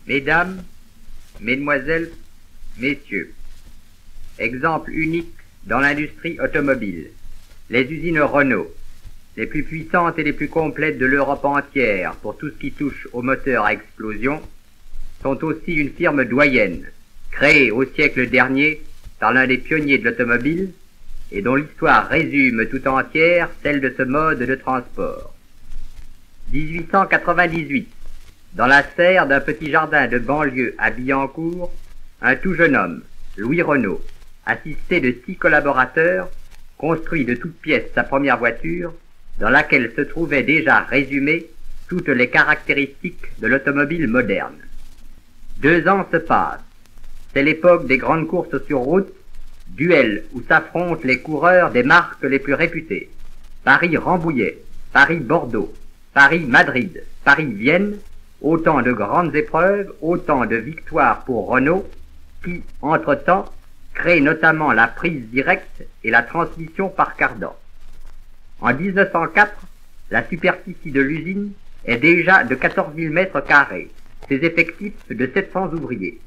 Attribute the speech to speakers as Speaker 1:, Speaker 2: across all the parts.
Speaker 1: Mesdames, Mesdemoiselles, Messieurs, exemple unique dans l'industrie automobile, les usines Renault, les plus puissantes et les plus complètes de l'Europe entière pour tout ce qui touche au moteur à explosion, sont aussi une firme doyenne, créée au siècle dernier par l'un des pionniers de l'automobile et dont l'histoire résume tout entière celle de ce mode de transport. 1898. Dans la serre d'un petit jardin de banlieue à Billancourt, un tout jeune homme, Louis Renault, assisté de 6 collaborateurs, construit de toutes pièces sa première voiture, dans laquelle se trouvaient déjà résumées toutes les caractéristiques de l'automobile moderne. 2 ans se passent. C'est l'époque des grandes courses sur route, duels où s'affrontent les coureurs des marques les plus réputées. Paris-Rambouillet, Paris-Bordeaux, Paris-Madrid, Paris-Vienne, autant de grandes épreuves, autant de victoires pour Renault, qui, entre-temps, crée notamment la prise directe et la transmission par cardan. En 1904, la superficie de l'usine est déjà de 14 000 mètres carrés, ses effectifs de 700 ouvriers.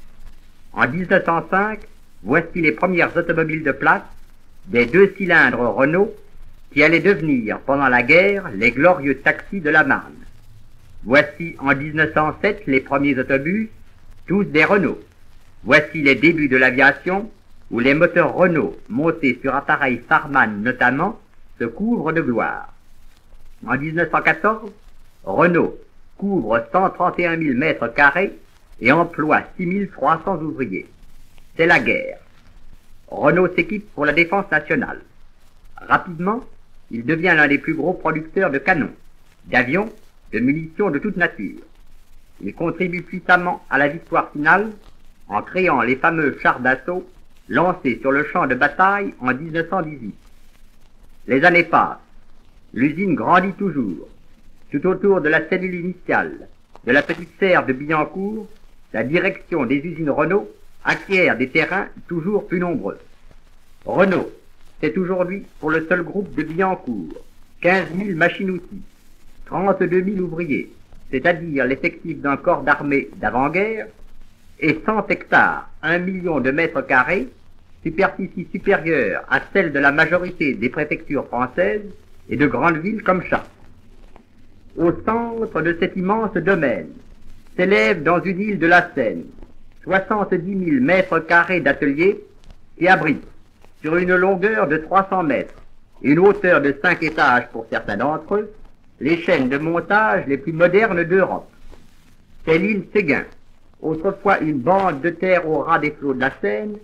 Speaker 1: En 1905, voici les premières automobiles de place, des 2 cylindres Renault, qui allaient devenir, pendant la guerre, les glorieux taxis de la Marne. Voici en 1907 les premiers autobus, tous des Renault. Voici les débuts de l'aviation, où les moteurs Renault, montés sur appareils Farman notamment, se couvrent de gloire. En 1914, Renault couvre 131 000 mètres carrés et emploie 6 300 ouvriers. C'est la guerre. Renault s'équipe pour la défense nationale. Rapidement, il devient l'un des plus gros producteurs de canons, d'avions, de munitions de toute nature. Il contribue puissamment à la victoire finale en créant les fameux chars d'assaut lancés sur le champ de bataille en 1918. Les années passent. L'usine grandit toujours. Tout autour de la cellule initiale, de la petite serre de Billancourt, la direction des usines Renault acquiert des terrains toujours plus nombreux. Renault, c'est aujourd'hui, pour le seul groupe de Billancourt, 15 000 machines-outils, 32 000 ouvriers, c'est-à-dire l'effectif d'un corps d'armée d'avant-guerre, et 100 hectares, 1 million de mètres carrés, superficie supérieure à celle de la majorité des préfectures françaises et de grandes villes comme Chartres. Au centre de cet immense domaine s'élève dans une île de la Seine 70 000 mètres carrés d'ateliers qui abritent, sur une longueur de 300 mètres et une hauteur de 5 étages pour certains d'entre eux, les chaînes de montage les plus modernes d'Europe. C'est l'île Séguin, autrefois une bande de terre au ras des flots de la Seine,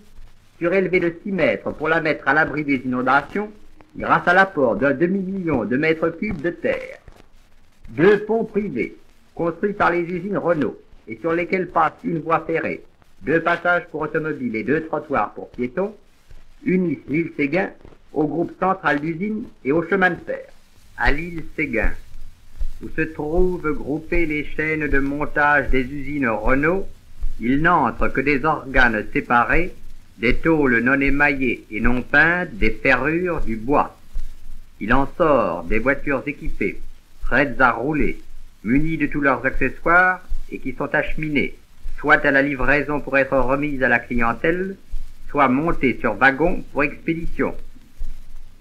Speaker 1: surélevée de 6 mètres pour la mettre à l'abri des inondations, grâce à l'apport d'un demi-million de mètres cubes de terre. 2 ponts privés, construits par les usines Renault, et sur lesquels passe une voie ferrée, 2 passages pour automobiles et 2 trottoirs pour piétons, unissent l'île Séguin au groupe central d'usines et au chemin de fer. À l'île Séguin, où se trouvent groupées les chaînes de montage des usines Renault, il n'entre que des organes séparés, des tôles non émaillées et non peintes, des ferrures, du bois. Il en sort des voitures équipées, prêtes à rouler, munies de tous leurs accessoires et qui sont acheminées, soit à la livraison pour être remises à la clientèle, soit montées sur wagons pour expédition.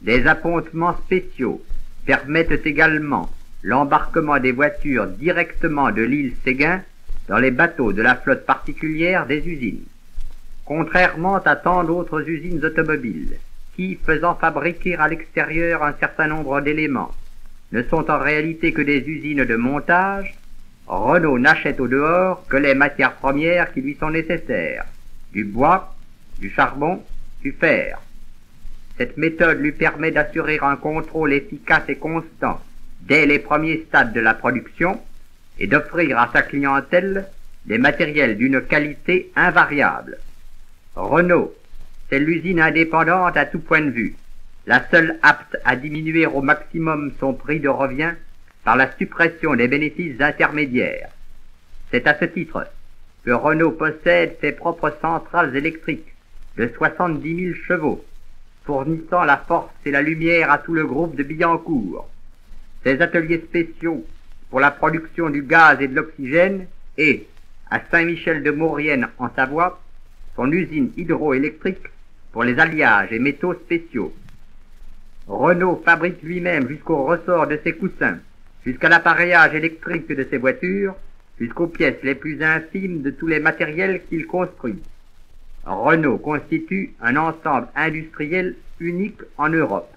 Speaker 1: Des appontements spéciaux permettent également l'embarquement des voitures directement de l'île Séguin dans les bateaux de la flotte particulière des usines. Contrairement à tant d'autres usines automobiles, qui, faisant fabriquer à l'extérieur un certain nombre d'éléments, ne sont en réalité que des usines de montage, Renault n'achète au dehors que les matières premières qui lui sont nécessaires, du bois, du charbon, du fer. Cette méthode lui permet d'assurer un contrôle efficace et constant dès les premiers stades de la production et d'offrir à sa clientèle des matériels d'une qualité invariable. Renault, c'est l'usine indépendante à tout point de vue, la seule apte à diminuer au maximum son prix de revient par la suppression des bénéfices intermédiaires. C'est à ce titre que Renault possède ses propres centrales électriques de 70 000 chevaux, fournissant la force et la lumière à tout le groupe de Billancourt, ses ateliers spéciaux pour la production du gaz et de l'oxygène et, à Saint-Michel-de-Maurienne en Savoie, son usine hydroélectrique pour les alliages et métaux spéciaux. Renault fabrique lui-même jusqu'au ressort de ses coussins, jusqu'à l'appareillage électrique de ses voitures, jusqu'aux pièces les plus infimes de tous les matériels qu'il construit. Renault constitue un ensemble industriel unique en Europe.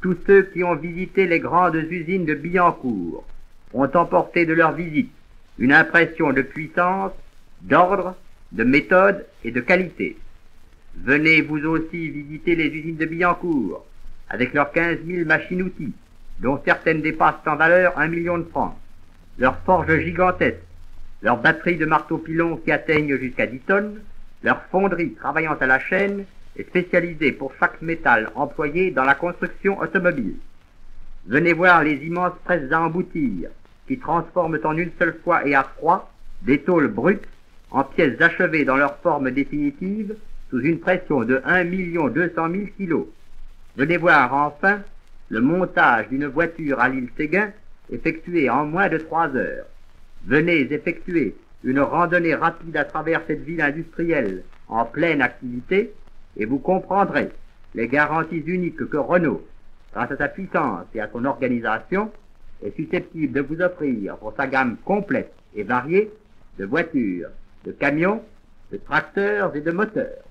Speaker 1: Tous ceux qui ont visité les grandes usines de Billancourt ont emporté de leur visite une impression de puissance, d'ordre, de méthode et de qualité. Venez vous aussi visiter les usines de Billancourt, avec leurs 15 000 machines-outils, dont certaines dépassent en valeur 1 million de francs, leurs forges gigantesques, leurs batteries de marteaux-pilons qui atteignent jusqu'à 10 tonnes, leurs fonderies travaillant à la chaîne et spécialisées pour chaque métal employé dans la construction automobile. Venez voir les immenses presses à emboutir, qui transforment en une seule fois et à froid des tôles brutes en pièces achevées dans leur forme définitive sous une pression de 1 200 000 kilos. Venez voir enfin le montage d'une voiture à l'île Séguin effectué en moins de 3 heures. Venez effectuer une randonnée rapide à travers cette ville industrielle en pleine activité et vous comprendrez les garanties uniques que Renault, grâce à sa puissance et à son organisation, est susceptible de vous offrir pour sa gamme complète et variée de voitures, de camions, de tracteurs et de moteurs.